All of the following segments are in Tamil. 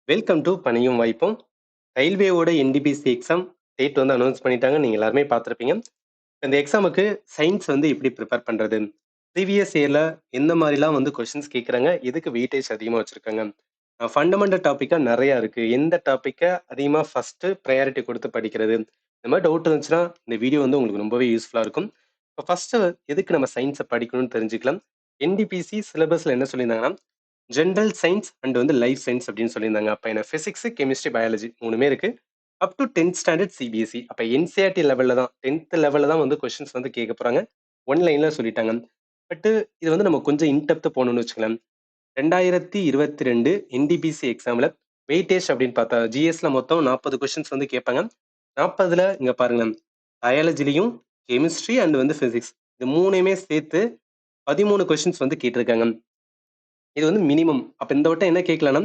வெல்கம் டு பணியும் வாய்ப்பும். ரயில்வேவோட என்டிபிசி எக்ஸாம் டேட் வந்து அனௌன்ஸ் பண்ணிட்டாங்க. நீங்க எல்லாருமே பார்த்துருப்பீங்க. இந்த எக்ஸாமுக்கு சயின்ஸ் வந்து எப்படி ப்ரிப்பேர் பண்றது? ப்ரீவியஸ் இயர்ல எந்த மாதிரிலாம் வந்து கொஸ்டின்ஸ் கேட்குறாங்க? எதுக்கு வெயிட்டேஜ் அதிகமா வச்சிருக்காங்க? ஃபண்டமெண்டல் டாபிக்கா நிறைய இருக்கு. எந்த டாபிக்க அதிகமா ஃபர்ஸ்ட் ப்ரையாரிட்டி கொடுத்து படிக்கிறது? இந்த மாதிரி டவுட் இருந்துச்சுன்னா இந்த வீடியோ வந்து உங்களுக்கு ரொம்பவே யூஸ்ஃபுல்லா இருக்கும். இப்போ ஃபர்ஸ்ட் எதுக்கு நம்ம சயின்ஸை படிக்கணும்னு தெரிஞ்சுக்கலாம். என்டிபிசி சிலபஸ்ல என்ன சொல்லியிருந்தாங்கன்னா ஜென்ரல் சயின்ஸ் அண்ட் வந்து லைஃப் சயின்ஸ் அப்படின்னு சொல்லியிருந்தாங்க. அப்ப என்ன பிசிக்ஸ், கெமிஸ்ட்ரி, பயாலஜி 3மே இருக்கு. Up to 10th standard CBSE. அப்ப என்சிஆர்டி லெவல்ல தான் 10th லெவல்ல தான் வந்து கொஸ்டின்ஸ் வந்து கேட்க போறாங்க. ஒன் லைன்ல சொல்லிட்டாங்க. பட் இது வந்து நம்ம கொஞ்சம் இன்டெப்த் போகணும்னு வச்சுக்கலாம். 2022 என்டிபிசி எக்ஸாம்ல வெயிட்டேஜ் அப்படின்னு பார்த்தா ஜிஎஸ்ல மொத்தம் 40 கொஸ்டின்ஸ் வந்து கேட்பாங்க. 40ல இங்க பாருங்க, பயாலஜிலையும் கெமிஸ்ட்ரி அண்ட் வந்து பிசிக்ஸ் இது மூணையுமே சேர்த்து 13 கொஸ்டின்ஸ் வந்து கேட்டிருக்காங்க. இது வந்து மினிமம். அப்ப இந்த வட்டம் என்ன கேட்கலாம்னா,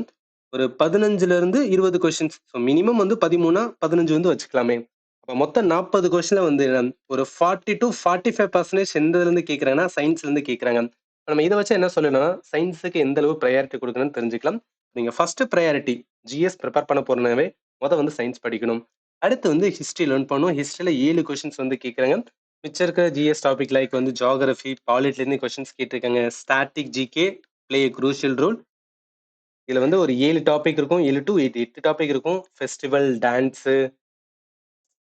ஒரு 15ல இருந்து 20 கொஸ்டின்ஸ். ஸோ மினிமம் வந்து 13 15 வந்து வச்சுக்கலாமே. அப்ப மொத்தம் 40 கொஸ்டின்ல வந்து ஒரு 40 to 45% எந்ததுல இருந்து கேட்கறாங்கன்னா, சயின்ஸ்ல இருந்து கேட்கறாங்க. நம்ம இத வச்சு என்ன சொல்லணும்னா, சயின்ஸுக்கு எந்த அளவு ப்ரையாரிட்டி குடுக்கணும்னு தெரிஞ்சுக்கலாம். நீங்க ஃபர்ஸ்ட் ப்ரையாரிட்டி ஜிஎஸ் பிரிப்பேர் பண்ண போறனாவே வந்து சயின்ஸ் படிக்கணும். அடுத்து வந்து ஹிஸ்டரி லேர்ன் பண்ணணும். ஹிஸ்டரில 7 கொஸ்டின்ஸ் வந்து கேட்கறாங்க. மிச்சம் இருக்கிற ஜிஎஸ் டாபிக் லைக் வந்து ஜியோகிராஃபி, பாலிட்ல இருந்து கொஸ்டின்ஸ் கேட்டிருக்காங்க. Static GK play a crucial role. இதுல வந்து ஒரு 7 டாபிக் இருக்கும். 7 to 8 டாபிக் இருக்கும். Festival, dance,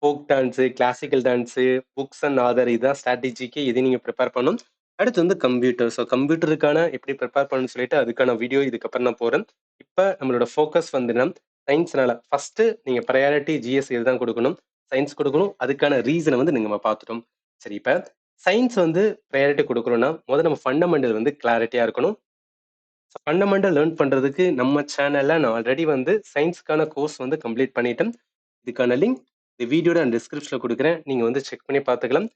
folk dance, classical dance, books and author இதான் ஸ்ட்ராட்டஜிக்கு இது நீங்க ப்ரிப்பேர் பண்ணணும். அடுத்து வந்து கம்ப்யூட்டர். ஸோ கம்ப்யூட்டருக்கான எப்படி ப்ரிப்பேர் பண்ணணும்னு சொல்லிட்டு அதுக்கான வீடியோ இதுக்கப்புறம் நான் போறேன். இப்ப நம்மளோட ஃபோக்கஸ் வந்துன்னா சயின்ஸ்னால ஃபர்ஸ்ட் நீங்க ப்ரையாரிட்டி ஜிஎஸ் இதுதான் கொடுக்கணும். சயின்ஸ் கொடுக்கணும். அதுக்கான ரீசனை வந்து நம்ம பார்த்துட்டோம். சரி, இப்ப சயின்ஸ் வந்து ப்ரையாரிட்டி கொடுக்கணும்னா முதல்ல நம்ம ஃபண்டமெண்டல் வந்து கிளாரிட்டியா இருக்கணும். ஃபண்டமெண்டல் லேர்ன் பண்றதுக்கு நம்ம சேனல்ல நான் ஆல்ரெடி வந்து சயின்ஸ்க்கான கோர்ஸ் வந்து கம்ப்ளீட் பண்ணிட்டேன். இதுக்கான லிங்க் இந்த வீடியோட டிஸ்கிரிப்ஷன்ல கொடுக்குறேன். நீங்க வந்து செக் பண்ணி பார்த்துக்கலாம்.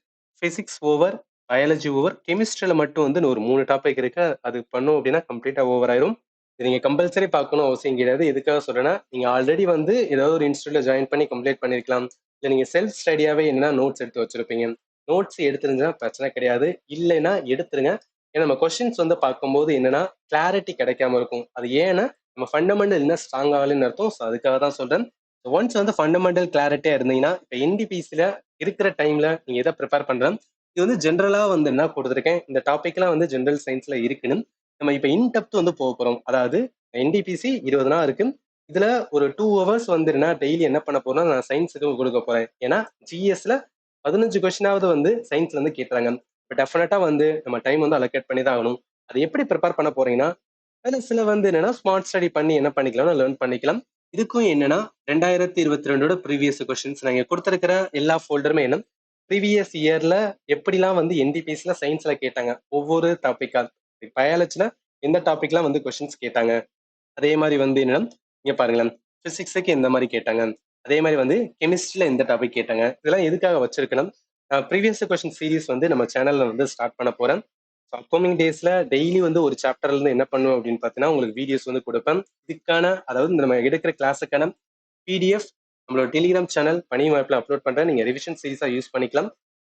பிசிக்ஸ் ஓவர், பயாலஜி ஓவர், கெமிஸ்ட்ரியில மட்டும் வந்து ஒரு 3 டாபிக் இருக்கு. அது பண்ணோம் அப்படின்னா கம்ப்ளீட்டா ஓவர் ஆயிரும். இது நீங்க கம்பல்சரி பார்க்கணும் அவசியம் கிடையாது. எதுக்காக சொல்றேன்னா, நீங்க ஆல்ரெடி வந்து ஏதாவது ஒரு இன்ஸ்டியூட்ல ஜாயின் பண்ணி கம்ப்ளீட் பண்ணிருக்கலாம். இல்ல நீங்க செல்ஃப் ஸ்டடியாவே என்ன நோட்ஸ் எடுத்து வச்சிருப்பீங்க. நோட்ஸ் எடுத்துருந்தா பிரச்சனை கிடையாது. இல்லைன்னா எடுத்துருங்க. ஏன்னா நம்ம கொஸ்டின்ஸ் வந்து பார்க்கும்போது என்னன்னா கிளாரிட்டி கிடைக்காம இருக்கும். அது ஏன்னா நம்ம ஃபண்டமெண்டல் இன்னும் ஸ்ட்ராங் ஆகலன்னு அர்த்தம். ஸோ அதுக்காக தான் சொல்றேன். ஒன்ஸ் வந்து ஃபண்டமெண்டல் கிளாரிட்டியா இருந்தீங்கன்னா, இப்போ என்டிபிசில இருக்கிற டைம்ல நீங்க எதை ப்ரிப்பேர் பண்றேன். இது வந்து ஜென்ரலா வந்து என்ன கொடுத்துருக்கேன். இந்த டாபிக்லாம் வந்து ஜென்ரல் சயின்ஸ்ல இருக்குன்னு நம்ம இப்போ இன்டெப்த் வந்து போக போறோம். அதாவது என்டிபிசி 20 நாள் இருக்கு. இதுல ஒரு 2 ஹவர்ஸ் வந்து டெய்லி என்ன பண்ண போறோம்னா நான் சயின்ஸுக்கு கொடுக்க போறேன். ஏன்னா ஜிஎஸ்ல 15 கொஸ்டினாவது வந்து சயின்ஸ்ல இருந்து கேட்டுறாங்க. இப்போ டெஃபினட்டா வந்து நம்ம டைம் வந்து அலோகேட் பண்ணி தான் ஆகணும். அது எப்படி ப்ரிப்பேர் பண்ண போறீங்கன்னா, அதுல சில வந்து என்னன்னா ஸ்மார்ட் ஸ்டடி பண்ணி என்ன பண்ணிக்கலாம்னா லேர்ன் பண்ணிக்கலாம். இதுக்கும் என்னன்னா 2022 ப்ரீவியஸ் கொஸ்டின்ஸ் நாங்க கொடுத்திருக்கிற எல்லா ஃபோல்டருமே என்ன ப்ரீவியஸ் இயர்ல எப்படிலாம் வந்து என்டிபிஸ்ல சயின்ஸ்ல கேட்டாங்க ஒவ்வொரு டாபிக்கா. பயாலஜில எந்த டாபிக்லாம் வந்து கொஸ்டின்ஸ் கேட்டாங்க. அதே மாதிரி வந்து என்னன்னா இங்க பாருங்களேன், பிசிக்ஸுக்கு எந்த மாதிரி கேட்டாங்க. அதே மாதிரி வந்து கெமிஸ்ட்ரியில எந்த டாபிக் கேட்டாங்க. இதெல்லாம் எதுக்காக வச்சிருக்கணும். ப்ரீவியஸ் கொஸ்டின் சீரிஸ் வந்து நம்ம சேனல்ல வந்து ஸ்டார்ட் பண்ண போறேன். அப்கமிங் டேஸ்ல டெய்லி வந்து ஒரு சாப்டர்ல இருந்து என்ன பண்ணுவோம் அப்படின்னு பார்த்தீங்கன்னா உங்களுக்கு வீடியோஸ் வந்து கொடுப்பேன். இதுக்கான அதாவது நம்ம எடுக்கிற கிளாஸுக்கான பிடிஎஃப் நம்மளோட டெலிகிராம் சேனல் பணி வாய்ப்புல அப்லோட் பண்றேன். நீங்க ரிவிஷன் சீரிஸா யூஸ் பண்ணிக்கலாம்.